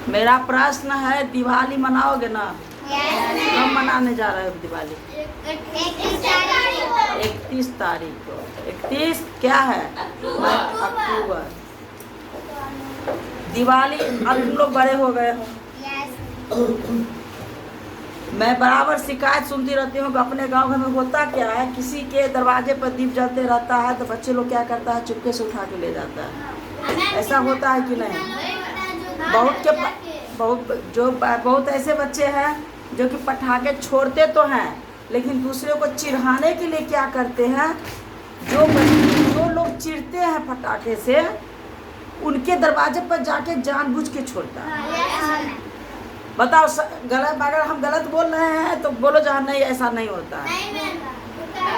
मेरा प्रश्न है, दिवाली मनाओगे ना? कब मनाने जा रहे हो दिवाली? 31 तारीख को। 31 क्या है? अक्टूबर। दिवाली अब तुम लोग बड़े हो गए हो। मैं बराबर शिकायत सुनती रहती हूँ कि अपने गांव घर में होता क्या है, किसी के दरवाजे पर दीप जलते रहता है तो बच्चे लोग क्या करता है, चुपके से उठा के ले जाता है। ऐसा होता है कि नहीं? बहुत ऐसे बच्चे हैं जो कि पटाखे छोड़ते तो हैं, लेकिन दूसरे को चिढ़ाने के लिए क्या करते हैं, जो लोग चिढ़ते हैं पटाखे से, उनके दरवाजे पर जाके जानबूझ के छोड़ता है। बताओ गलत, अगर हम गलत बोल रहे हैं तो बोलो जहाँ नहीं, ऐसा नहीं होता है।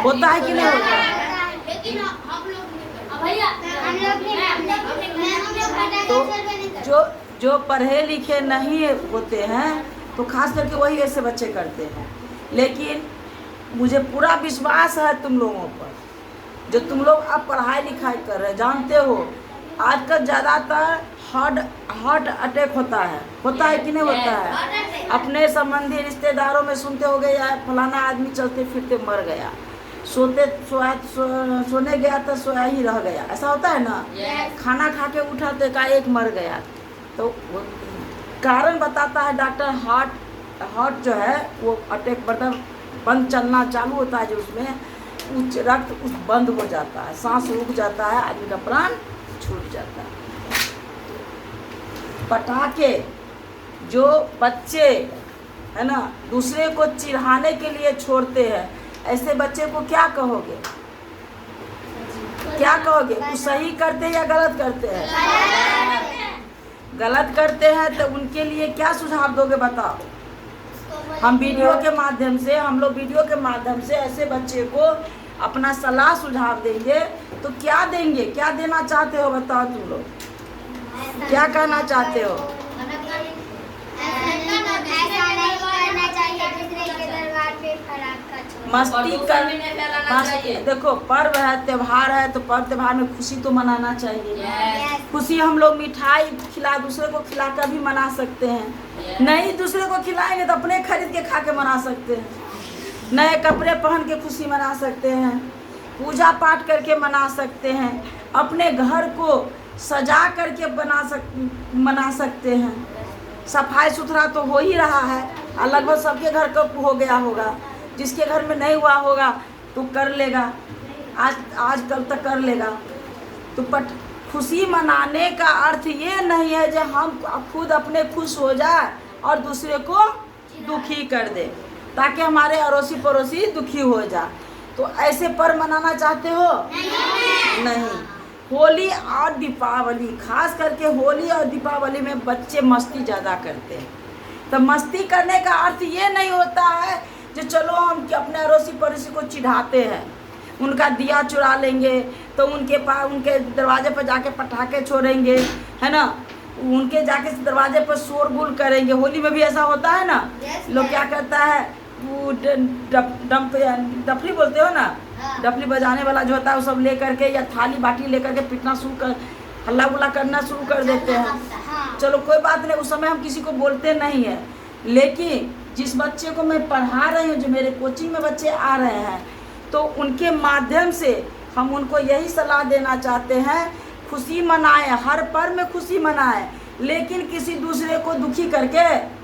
होता है कि नहीं होता है? तो जो पढ़े लिखे नहीं होते हैं तो खास करके वही ऐसे बच्चे करते हैं। लेकिन मुझे पूरा विश्वास है तुम लोगों पर, जो तुम लोग अब पढ़ाई लिखाई कर रहे हैं। जानते हो आजकल ज़्यादातर हार्ट अटैक होता है कि नहीं होता है? अपने संबंधी रिश्तेदारों में सुनते हो गए, या फलाना आदमी चलते फिरते मर गया, सोने गया तो सोया ही रह गया, ऐसा होता है ना? खाना खा के उठा तो एकाएक मर गया। तो कारण बताता है डॉक्टर, हार्ट जो है वो अटैक मतलब बंद चलना चालू होता है, जो उसमें उच्च रक्त बंद हो जाता है, सांस रुक जाता है, आदमी का प्राण छूट जाता है। पटाखे जो बच्चे है ना दूसरे को चिढ़ाने के लिए छोड़ते हैं, ऐसे बच्चे को क्या कहोगे? वो सही करते हैं या गलत करते हैं? गलत करते हैं तो उनके लिए क्या सुझाव दोगे, बताओ? हम लोग वीडियो के माध्यम से ऐसे बच्चे को अपना सलाह सुझाव देंगे, तो क्या देंगे, क्या देना चाहते हो, बताओ तुम लोग क्या कहना चाहते हो? मस्ती देखो, पर्व है, त्योहार है, तो पर्व त्योहार में खुशी तो मनाना चाहिए। खुशी हम लोग मिठाई दूसरे को खिला कर भी मना सकते हैं। नहीं दूसरे को खिलाएंगे तो अपने खरीद के खा के मना सकते हैं। नए कपड़े पहन के खुशी मना सकते हैं, पूजा पाठ करके मना सकते हैं, अपने घर को सजा करके मना सकते हैं। सफाई सुथरा तो हो ही रहा है, लगभग सबके घर को हो गया होगा। जिसके घर में नहीं हुआ होगा तो कर लेगा, आज कल तक कर लेगा। तो खुशी मनाने का अर्थ ये नहीं है कि हम खुद अपने खुश हो जाए और दूसरे को दुखी कर दे, ताकि हमारे अड़ोसी पड़ोसी दुखी हो जाए। तो ऐसे पर्व मनाना चाहते हो? नहीं। होली और दीपावली, खास करके होली और दीपावली में बच्चे मस्ती ज़्यादा करते हैं। तो मस्ती करने का अर्थ ये नहीं होता है कि चलो हम अपने अड़ोसी पड़ोसी को चिढ़ाते हैं, उनका दिया चुरा लेंगे, तो उनके दरवाजे पर जाके पटाखे छोड़ेंगे, है ना, उनके जाके दरवाजे पर शोरगुल करेंगे। होली में भी ऐसा होता है ना, लोग क्या करता है, वो डफली बोलते हो ना, डफली बजाने वाला जो होता है वो सब ले करके या थाली बाटी ले करके पीटना शुरू कर, हल्ला गुल्ला करना शुरू कर देते हैं। चलो कोई बात नहीं, उस समय हम किसी को बोलते नहीं है। लेकिन जिस बच्चे को मैं पढ़ा रही हूँ, जो मेरे कोचिंग में बच्चे आ रहे हैं, तो उनके माध्यम से हम उनको यही सलाह देना चाहते हैं, खुशी मनाएं, हर पर्व में खुशी मनाएं, लेकिन किसी दूसरे को दुखी करके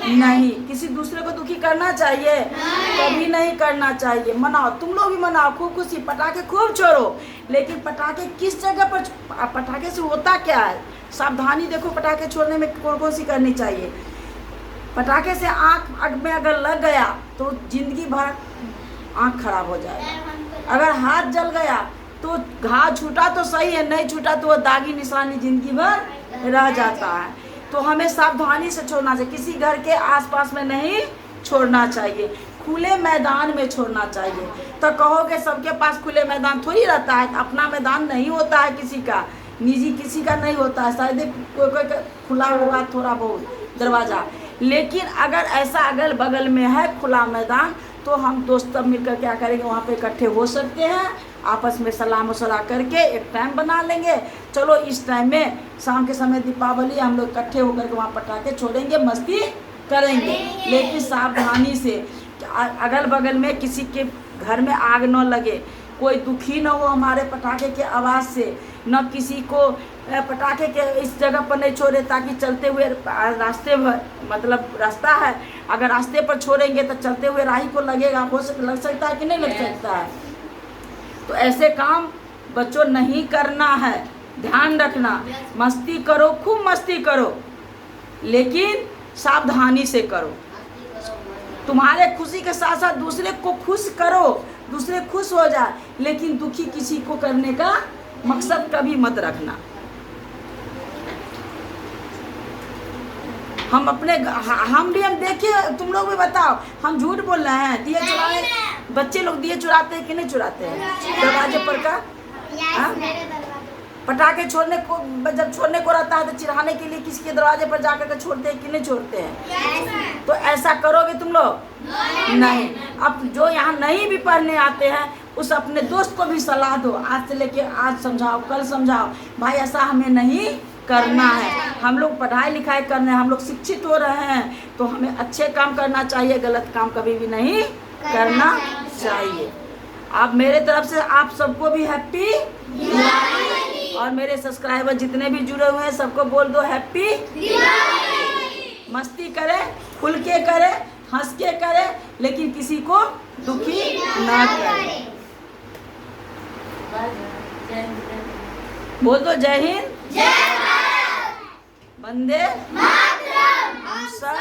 नहीं। किसी दूसरे को दुखी करना चाहिए? कभी नहीं करना चाहिए। मनाओ, तुम लोग भी मनाओ खूब खुशी, पटाखे खूब छोड़ो, लेकिन पटाखे किस जगह पर, पटाखे से होता क्या है, सावधानी देखो पटाखे छोड़ने में कौन सी करनी चाहिए। पटाखे से आँख में अगर लग गया तो जिंदगी भर आँख खराब हो जाएगा। अगर हाथ जल गया तो घाव छूटा तो सही है, नहीं छूटा तो वो दागी निशानी जिंदगी भर रह जाता है। तो हमें सावधानी से छोड़ना चाहिए, किसी घर के आसपास में नहीं छोड़ना चाहिए, खुले मैदान में छोड़ना चाहिए। तो कहोगे सबके पास खुले मैदान थोड़ी रहता है, अपना मैदान नहीं होता है, किसी का निजी किसी का नहीं होता है, शायद कोई खुला होगा थोड़ा बहुत दरवाज़ा। लेकिन अगर ऐसा अगल बगल में है खुला मैदान, तो हम दोस्त सब मिलकर क्या करेंगे, वहाँ पे इकट्ठे हो सकते हैं आपस में सलाह मशवरा करके एक टाइम बना लेंगे, चलो इस टाइम में शाम के समय दीपावली हम लोग इकट्ठे होकर के वहाँ पटाखे छोड़ेंगे, मस्ती करेंगे, लेकिन सावधानी से। अगल बगल में किसी के घर में आग न लगे, कोई दुखी न हो हमारे पटाखे के आवाज़ से, न किसी को पटाखे के इस जगह पर नहीं छोड़े ताकि चलते हुए रास्ते पर, मतलब रास्ता है, अगर रास्ते पर छोड़ेंगे तो चलते हुए राही को लगेगा, लग सकता है कि नहीं लग सकता है। तो ऐसे काम बच्चों नहीं करना है, ध्यान रखना। मस्ती करो, खूब मस्ती करो, लेकिन सावधानी से करो। तुम्हारे खुशी के साथ साथ दूसरे को खुश करो, दूसरे खुश हो जाए, लेकिन दुखी किसी को करने का मकसद कभी मत रखना। हम अपने हम देखिए, तुम लोग भी बताओ, हम झूठ बोल रहे हैं? दिए चुराए, बच्चे लोग दिए चुराते हैं कि नहीं चुराते हैं दरवाजे पर का? पटाखे छोड़ने को, जब छोड़ने को रहता है तो चिढ़ाने के लिए किसी के दरवाजे पर जाकर के छोड़ते हैं कि नहीं छोड़ते हैं? तो ऐसा करोगे तुम लोग? नहीं। अब जो यहाँ नहीं भी पढ़ने आते हैं, उस अपने दोस्त को भी सलाह दो, आज से लेके आज समझाओ, कल समझाओ, भाई ऐसा हमें नहीं करना है। हम लोग पढ़ाई लिखाई करने, हम लोग शिक्षित हो रहे हैं, तो हमें अच्छे काम करना चाहिए, गलत काम कभी भी नहीं करना चाहिए। आप मेरे तरफ से आप सबको भी हैप्पी दिवाली, और मेरे सब्सक्राइबर जितने भी जुड़े हुए हैं सबको बोल दो हैप्पी दिवाली। मस्ती करें, खुल के करें, हंस के करें, लेकिन किसी को दुखी ना करें। बोल दो जय हिंद, वंदे मातरम। हम सब